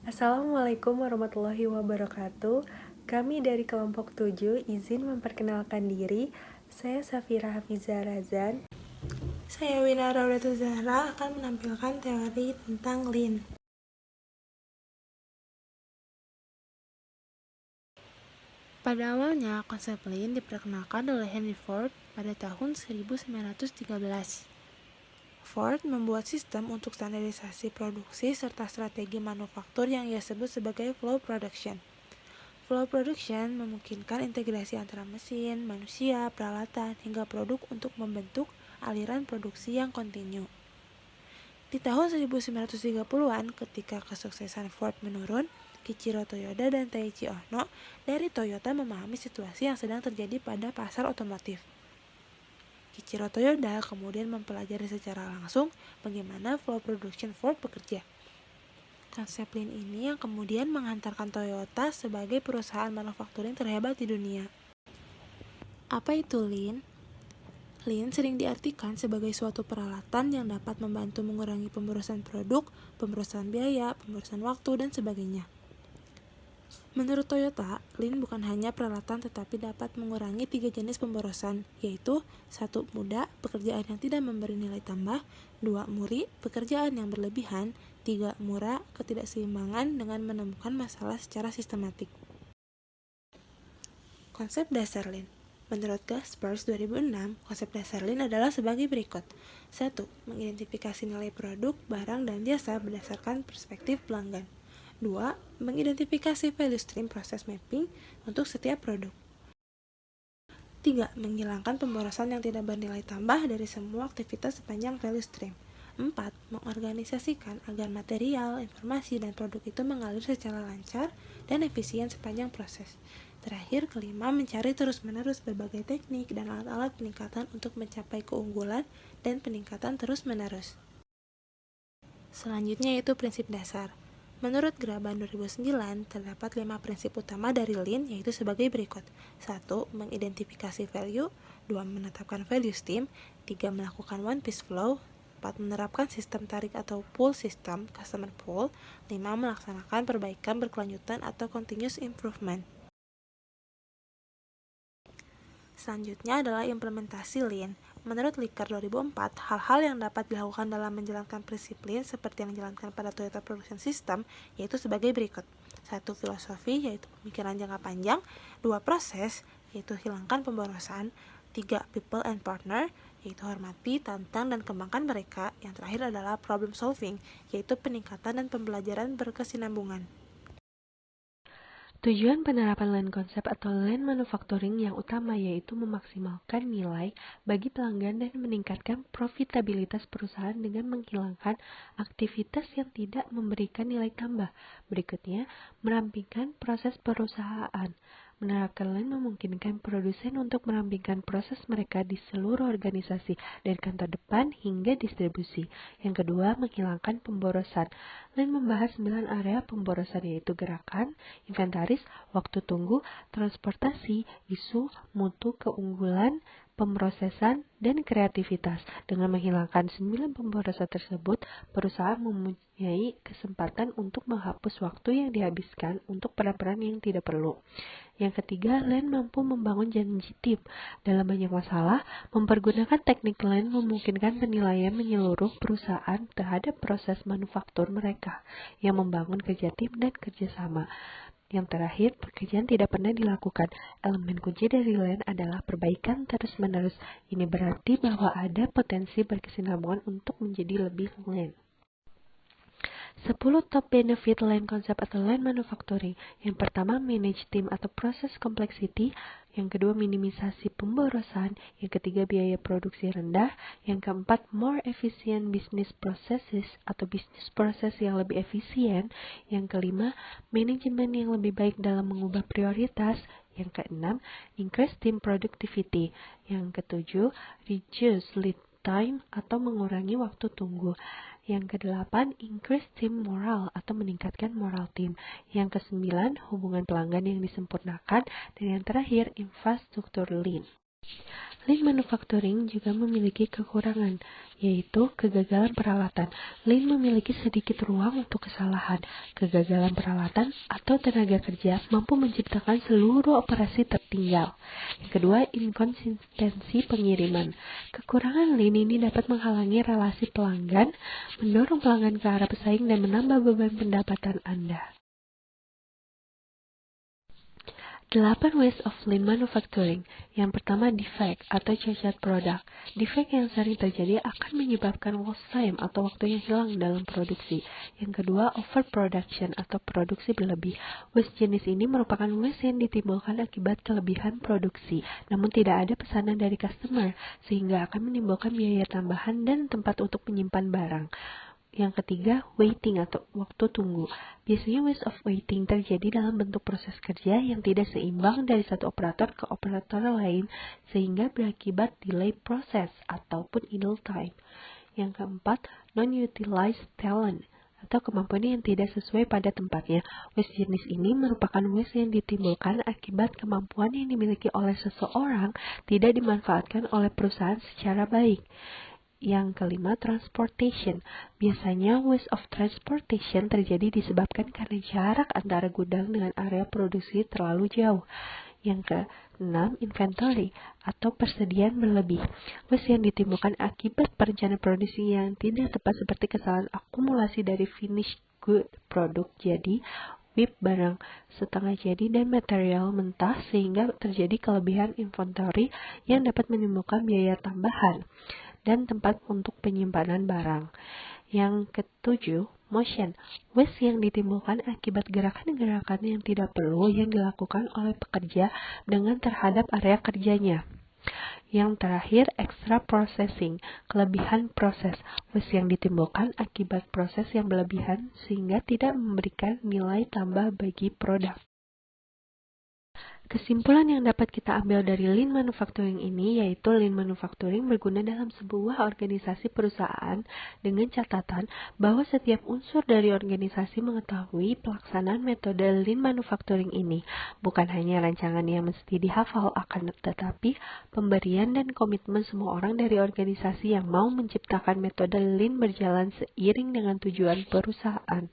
Assalamualaikum warahmatullahi wabarakatuh. Kami dari kelompok 7 izin memperkenalkan diri. Saya Safira Hafiza Razan. Saya Wina Raudatul Zahra akan menampilkan teori tentang Lean. Pada awalnya, konsep Lean diperkenalkan oleh Henry Ford pada tahun 1913. Ford membuat sistem untuk standarisasi produksi serta strategi manufaktur yang ia sebut sebagai flow production. Flow production memungkinkan integrasi antara mesin, manusia, peralatan, hingga produk untuk membentuk aliran produksi yang kontinu. Di tahun 1930-an, ketika kesuksesan Ford menurun, Kiichiro Toyoda dan Taiichi Ohno dari Toyota memahami situasi yang sedang terjadi pada pasar otomotif. Kiichiro Toyoda kemudian mempelajari secara langsung bagaimana flow production Ford bekerja. Konsep Lean ini yang kemudian menghantarkan Toyota sebagai perusahaan manufakturing terhebat di dunia. Apa itu Lean? Lean sering diartikan sebagai suatu peralatan yang dapat membantu mengurangi pemborosan produk, pemborosan biaya, pemborosan waktu, dan sebagainya. Menurut Toyota, Lean bukan hanya peralatan tetapi dapat mengurangi 3 jenis pemborosan, yaitu 1. Mudah, pekerjaan yang tidak memberi nilai tambah. 2. Muri, pekerjaan yang berlebihan. 3. Murah, ketidakseimbangan dengan menemukan masalah secara sistematik. Konsep dasar Lean. Menurut Gaspers 2006, konsep dasar Lean adalah sebagai berikut. 1. Mengidentifikasi nilai produk, barang, dan jasa berdasarkan perspektif pelanggan. 2. Mengidentifikasi value stream proses mapping untuk setiap produk. 3. Menghilangkan pemborosan yang tidak bernilai tambah dari semua aktivitas sepanjang value stream. 4. Mengorganisasikan agar material, informasi, dan produk itu mengalir secara lancar dan efisien sepanjang proses. Terakhir, kelima, mencari terus-menerus berbagai teknik dan alat-alat peningkatan untuk mencapai keunggulan dan peningkatan terus-menerus. Selanjutnya yaitu prinsip dasar. Menurut Graban 2009, terdapat 5 prinsip utama dari Lean, yaitu sebagai berikut. 1. Mengidentifikasi value. 2. Menetapkan value stream. 3. Melakukan one piece flow. 4. Menerapkan sistem tarik atau pull system, customer pull. 5. Melaksanakan perbaikan berkelanjutan atau continuous improvement. Selanjutnya adalah implementasi Lean. Menurut Likar 2004, hal-hal yang dapat dilakukan dalam menjalankan prinsip Lean seperti yang dijalankan pada Toyota Production System, yaitu sebagai berikut. 1. Filosofi, yaitu pemikiran jangka panjang. 2. Proses, yaitu hilangkan pemborosan. 3. People and partner, yaitu hormati, tantang, dan kembangkan mereka. Yang terakhir adalah problem solving, yaitu peningkatan dan pembelajaran berkesinambungan. Tujuan penerapan Lean Concept atau Lean Manufacturing yang utama yaitu memaksimalkan nilai bagi pelanggan dan meningkatkan profitabilitas perusahaan dengan menghilangkan aktivitas yang tidak memberikan nilai tambah. Berikutnya, merampingkan proses perusahaan. Menerapkan Lean memungkinkan produsen untuk merampingkan proses mereka di seluruh organisasi, dari kantor depan hingga distribusi. Yang kedua, menghilangkan pemborosan. Lean membahas 9 area pemborosan yaitu gerakan, inventaris, waktu tunggu, transportasi, isu, mutu, keunggulan, pemrosesan, dan kreativitas. Dengan menghilangkan 9 pemborosan tersebut, perusahaan mempunyai kesempatan untuk menghapus waktu yang dihabiskan untuk peran-peran yang tidak perlu. Yang ketiga, Lean mampu membangun janji tim. Dalam banyak masalah, mempergunakan teknik Lean memungkinkan penilaian menyeluruh perusahaan terhadap proses manufaktur mereka, yang membangun kerja tim dan kerjasama. Yang terakhir, pekerjaan tidak pernah dilakukan. Elemen kunci dari Lean adalah perbaikan terus-menerus. Ini berarti bahwa ada potensi berkesinambungan untuk menjadi lebih Lean. 10 top benefit Lean Concept atau Lean Manufacturing. Yang pertama, manage team atau proses complexity. Yang kedua, minimisasi pemborosan. Yang ketiga, biaya produksi rendah. Yang keempat, more efficient business processes atau business process yang lebih efisien. Yang kelima, manajemen yang lebih baik dalam mengubah prioritas. Yang keenam, increase team productivity. Yang ketujuh, reduce lead time atau mengurangi waktu tunggu. Yang kedelapan, increase team moral atau meningkatkan moral tim. Yang kesembilan, hubungan pelanggan yang disempurnakan. Dan yang terakhir, infrastruktur Lean. Lean manufacturing juga memiliki kekurangan, yaitu kegagalan peralatan. Lean memiliki sedikit ruang untuk kesalahan. Kegagalan peralatan atau tenaga kerja mampu menciptakan seluruh operasi tertinggal. Yang kedua, inkonsistensi pengiriman. Kekurangan Lean ini dapat menghalangi relasi pelanggan, mendorong pelanggan ke arah pesaing, dan menambah beban pendapatan Anda. 8 ways of lean manufacturing. Yang pertama, defect atau cacat produk. Defect yang sering terjadi akan menyebabkan lost time atau waktu yang hilang dalam produksi. Yang kedua, overproduction atau produksi berlebih. Waste jenis ini merupakan waste yang ditimbulkan akibat kelebihan produksi, namun tidak ada pesanan dari customer, sehingga akan menimbulkan biaya tambahan dan tempat untuk menyimpan barang. Yang ketiga, waiting atau waktu tunggu. Biasanya waste of waiting terjadi dalam bentuk proses kerja yang tidak seimbang dari satu operator ke operator lain sehingga berakibat delay proses ataupun idle time. Yang keempat, non-utilized talent atau kemampuan yang tidak sesuai pada tempatnya. Waste jenis ini merupakan waste yang ditimbulkan akibat kemampuan yang dimiliki oleh seseorang tidak dimanfaatkan oleh perusahaan secara baik. Yang kelima, transportation. Biasanya waste of transportation terjadi disebabkan karena jarak antara gudang dengan area produksi terlalu jauh. Yang keenam, inventory atau persediaan berlebih. Waste yang ditimbulkan akibat perencanaan produksi yang tidak tepat seperti kesalahan akumulasi dari finished good produk jadi, WIP barang setengah jadi, dan material mentah sehingga terjadi kelebihan inventory yang dapat menimbulkan biaya tambahan dan tempat untuk penyimpanan barang. Yang ketujuh, motion. Waste yang ditimbulkan akibat gerakan-gerakan yang tidak perlu yang dilakukan oleh pekerja dengan terhadap area kerjanya. Yang terakhir, extra processing, kelebihan proses. Waste yang ditimbulkan akibat proses yang berlebihan sehingga tidak memberikan nilai tambah bagi produk. Kesimpulan yang dapat kita ambil dari lean manufacturing ini yaitu lean manufacturing berguna dalam sebuah organisasi perusahaan dengan catatan bahwa setiap unsur dari organisasi mengetahui pelaksanaan metode lean manufacturing ini. Bukan hanya rancangan yang mesti dihafal, akan tetapi pemberian dan komitmen semua orang dari organisasi yang mau menciptakan metode lean berjalan seiring dengan tujuan perusahaan.